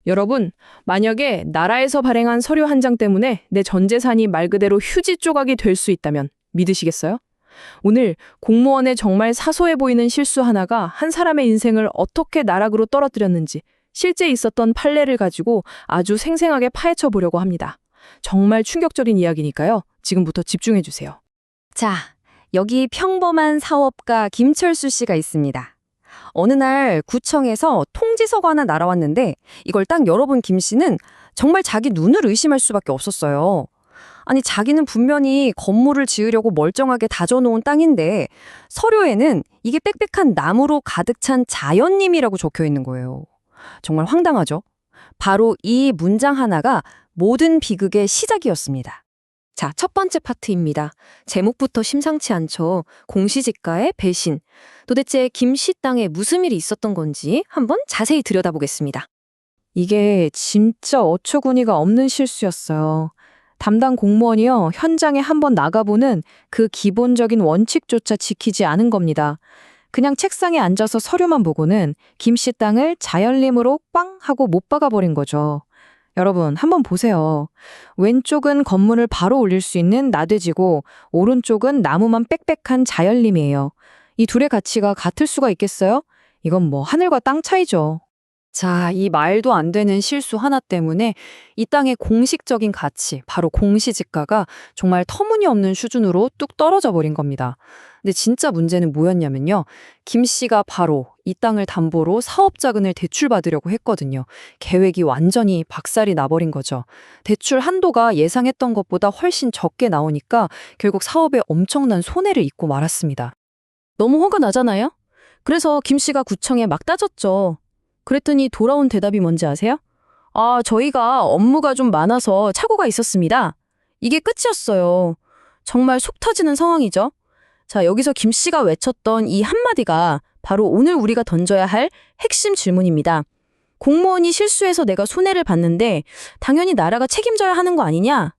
여러분, 만약에 나라에서 발행한 서류 한 장 때문에 내 전 재산이 말 그대로 휴지 조각이 될 수 있다면 믿으시겠어요? 오늘 공무원의 정말 사소해 보이는 실수 하나가 한 사람의 인생을 어떻게 나락으로 떨어뜨렸는지 실제 있었던 판례를 가지고 아주 생생하게 파헤쳐 보려고 합니다. 정말 충격적인 이야기니까요. 지금부터 집중해 주세요. 자, 여기 평범한 사업가 김철수 씨가 있습니다. 어느 날 구청에서 통지서가 하나 날아왔는데 이걸 딱 열어본 김 씨는 정말 자기 눈을 의심할 수밖에 없었어요. 아니, 자기는 분명히 건물을 지으려고 멀쩡하게 다져놓은 땅인데 서류에는 이게 빽빽한 나무로 가득 찬 자연림이라고 적혀 있는 거예요. 정말 황당하죠? 바로 이 문장 하나가 모든 비극의 시작이었습니다. 자, 첫 번째 파트입니다. 제목부터 심상치 않죠. 공시지가의 배신. 도대체 김 씨 땅에 무슨 일이 있었던 건지 한번 자세히 들여다보겠습니다. 이게 진짜 어처구니가 없는 실수였어요. 담당 공무원이요, 현장에 한번 나가보는 그 기본적인 원칙조차 지키지 않은 겁니다. 그냥 책상에 앉아서 서류만 보고는 김 씨 땅을 자연림으로 빵 하고 못 박아버린 거죠. 여러분, 한번 보세요. 왼쪽은 건물을 바로 올릴 수 있는 나대지고 오른쪽은 나무만 빽빽한 자연림이에요. 이 둘의 가치가 같을 수가 있겠어요? 이건 뭐 하늘과 땅 차이죠. 자, 이 말도 안 되는 실수 하나 때문에 이 땅의 공식적인 가치, 바로 공시지가가 정말 터무니없는 수준으로 뚝 떨어져 버린 겁니다. 근데 진짜 문제는 뭐였냐면요. 김 씨가 바로 이 땅을 담보로 사업 자금을 대출받으려고 했거든요. 계획이 완전히 박살이 나버린 거죠. 대출 한도가 예상했던 것보다 훨씬 적게 나오니까 결국 사업에 엄청난 손해를 입고 말았습니다. 너무 화가 나잖아요? 그래서 김 씨가 구청에 막 따졌죠. 그랬더니 돌아온 대답이 뭔지 아세요? 아, 저희가 업무가 좀 많아서 착오가 있었습니다. 이게 끝이었어요. 정말 속 터지는 상황이죠. 자, 여기서 김 씨가 외쳤던 이 한마디가 바로 오늘 우리가 던져야 할 핵심 질문입니다. 공무원이 실수해서 내가 손해를 봤는데 당연히 나라가 책임져야 하는 거 아니냐?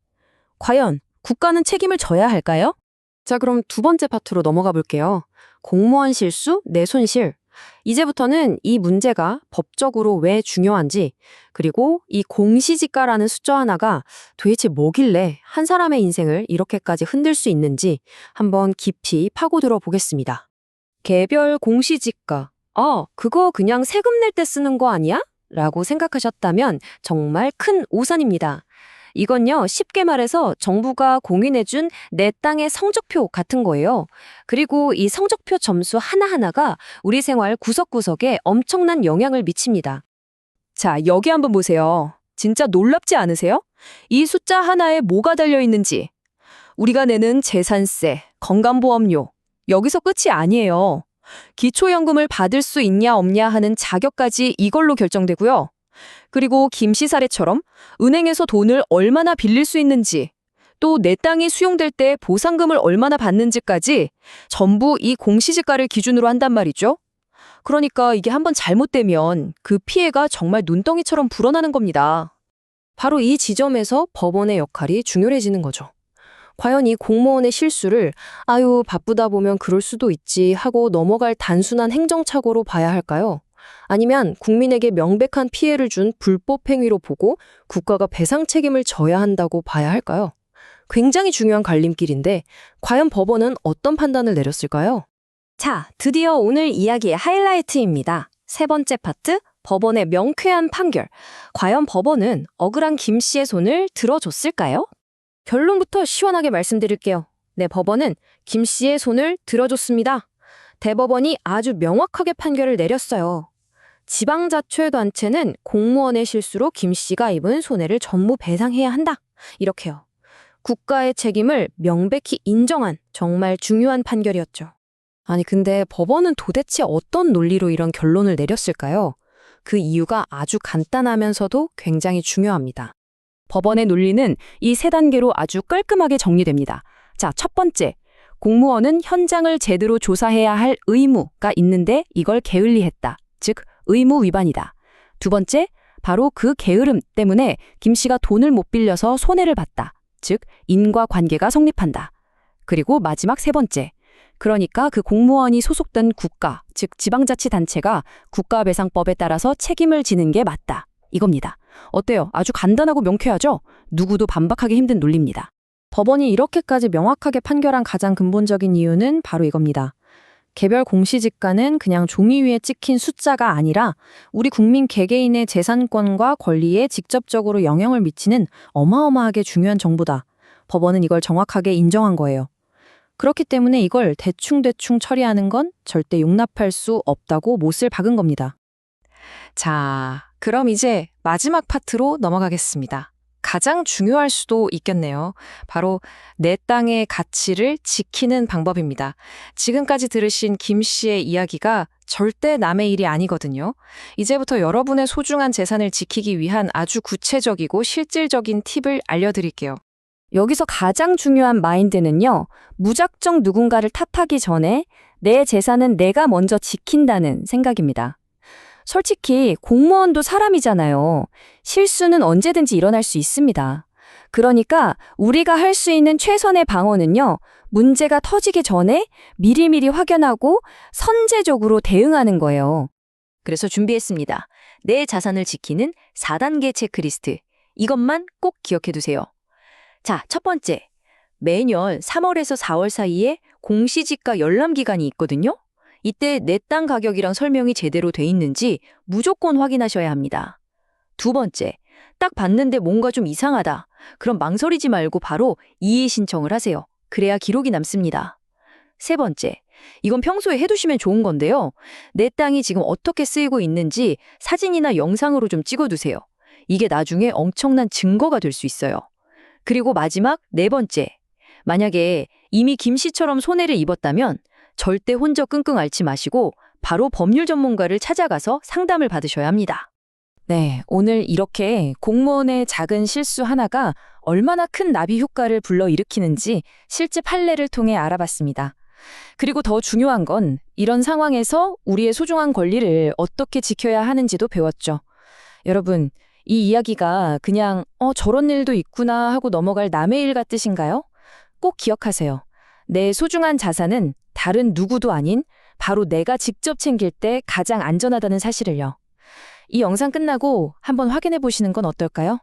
과연 국가는 책임을 져야 할까요? 자, 그럼 두 번째 파트로 넘어가 볼게요. 공무원 실수, 내 손실. 이제부터는 이 문제가 법적으로 왜 중요한지, 그리고 이 공시지가라는 숫자 하나가 도대체 뭐길래 한 사람의 인생을 이렇게까지 흔들 수 있는지 한번 깊이 파고들어 보겠습니다. 개별 공시지가. 그거 그냥 세금 낼 때 쓰는 거 아니야? 라고 생각하셨다면 정말 큰 오산입니다. 이건요, 쉽게 말해서 정부가 공인해준 내 땅의 성적표 같은 거예요. 그리고 이 성적표 점수 하나하나가 우리 생활 구석구석에 엄청난 영향을 미칩니다. 자, 여기 한번 보세요. 진짜 놀랍지 않으세요? 이 숫자 하나에 뭐가 달려있는지. 우리가 내는 재산세, 건강보험료, 여기서 끝이 아니에요. 기초연금을 받을 수 있냐 없냐 하는 자격까지 이걸로 결정되고요. 그리고 김 씨 사례처럼 은행에서 돈을 얼마나 빌릴 수 있는지, 또 내 땅이 수용될 때 보상금을 얼마나 받는지까지 전부 이 공시지가를 기준으로 한단 말이죠. 그러니까 이게 한번 잘못되면 그 피해가 정말 눈덩이처럼 불어나는 겁니다. 바로 이 지점에서 법원의 역할이 중요해지는 거죠. 과연 이 공무원의 실수를 아유, 바쁘다 보면 그럴 수도 있지 하고 넘어갈 단순한 행정착오로 봐야 할까요? 아니면 국민에게 명백한 피해를 준 불법 행위로 보고 국가가 배상 책임을 져야 한다고 봐야 할까요? 굉장히 중요한 갈림길인데 과연 법원은 어떤 판단을 내렸을까요? 자, 드디어 오늘 이야기의 하이라이트입니다. 세 번째 파트, 법원의 명쾌한 판결. 과연 법원은 억울한 김 씨의 손을 들어줬을까요? 결론부터 시원하게 말씀드릴게요. 네, 법원은 김 씨의 손을 들어줬습니다. 대법원이 아주 명확하게 판결을 내렸어요. 지방자치단체는 공무원의 실수로 김 씨가 입은 손해를 전부 배상해야 한다. 이렇게요. 국가의 책임을 명백히 인정한 정말 중요한 판결이었죠. 아니, 근데 법원은 도대체 어떤 논리로 이런 결론을 내렸을까요? 그 이유가 아주 간단하면서도 굉장히 중요합니다. 법원의 논리는 이 세 단계로 아주 깔끔하게 정리됩니다. 자, 첫 번째, 공무원은 현장을 제대로 조사해야 할 의무가 있는데 이걸 게을리했다. 즉, 의무 위반이다. 두 번째, 바로 그 게으름 때문에 김 씨가 돈을 못 빌려서 손해를 봤다. 즉, 인과관계가 성립한다. 그리고 마지막 세 번째, 그러니까 그 공무원이 소속된 국가, 즉 지방자치단체가 국가배상법에 따라서 책임을 지는 게 맞다. 이겁니다. 어때요? 아주 간단하고 명쾌하죠? 누구도 반박하기 힘든 논리입니다. 법원이 이렇게까지 명확하게 판결한 가장 근본적인 이유는 바로 이겁니다. 개별 공시지가는 그냥 종이 위에 찍힌 숫자가 아니라 우리 국민 개개인의 재산권과 권리에 직접적으로 영향을 미치는 어마어마하게 중요한 정보다. 법원은 이걸 정확하게 인정한 거예요. 그렇기 때문에 이걸 대충대충 처리하는 건 절대 용납할 수 없다고 못을 박은 겁니다. 자, 그럼 이제 마지막 파트로 넘어가겠습니다. 가장 중요할 수도 있겠네요. 바로 내 땅의 가치를 지키는 방법입니다. 지금까지 들으신 김 씨의 이야기가 절대 남의 일이 아니거든요. 이제부터 여러분의 소중한 재산을 지키기 위한 아주 구체적이고 실질적인 팁을 알려드릴게요. 여기서 가장 중요한 마인드는요, 무작정 누군가를 탓하기 전에 내 재산은 내가 먼저 지킨다는 생각입니다. 솔직히 공무원도 사람이잖아요. 실수는 언제든지 일어날 수 있습니다. 그러니까 우리가 할 수 있는 최선의 방어는요, 문제가 터지기 전에 미리미리 확연하고 선제적으로 대응하는 거예요. 그래서 준비했습니다. 내 자산을 지키는 4단계 체크리스트. 이것만 꼭 기억해 두세요. 자, 첫 번째. 매년 3월에서 4월 사이에 공시지가 열람 기간이 있거든요. 이때 내 땅 가격이랑 설명이 제대로 돼 있는지 무조건 확인하셔야 합니다. 두 번째, 딱 봤는데 뭔가 좀 이상하다. 그럼 망설이지 말고 바로 이의 신청을 하세요. 그래야 기록이 남습니다. 세 번째, 이건 평소에 해두시면 좋은 건데요. 내 땅이 지금 어떻게 쓰이고 있는지 사진이나 영상으로 좀 찍어두세요. 이게 나중에 엄청난 증거가 될 수 있어요. 그리고 마지막 네 번째, 만약에 이미 김 씨처럼 손해를 입었다면 절대 혼자 끙끙 앓지 마시고 바로 법률 전문가를 찾아가서 상담을 받으셔야 합니다. 네, 오늘 이렇게 공무원의 작은 실수 하나가 얼마나 큰 나비 효과를 불러일으키는지 실제 판례를 통해 알아봤습니다. 그리고 더 중요한 건 이런 상황에서 우리의 소중한 권리를 어떻게 지켜야 하는지도 배웠죠. 여러분, 이 이야기가 그냥 저런 일도 있구나 하고 넘어갈 남의 일 같으신가요? 꼭 기억하세요. 내 소중한 자산은 다른 누구도 아닌 바로 내가 직접 챙길 때 가장 안전하다는 사실을요. 이 영상 끝나고 한번 확인해 보시는 건 어떨까요?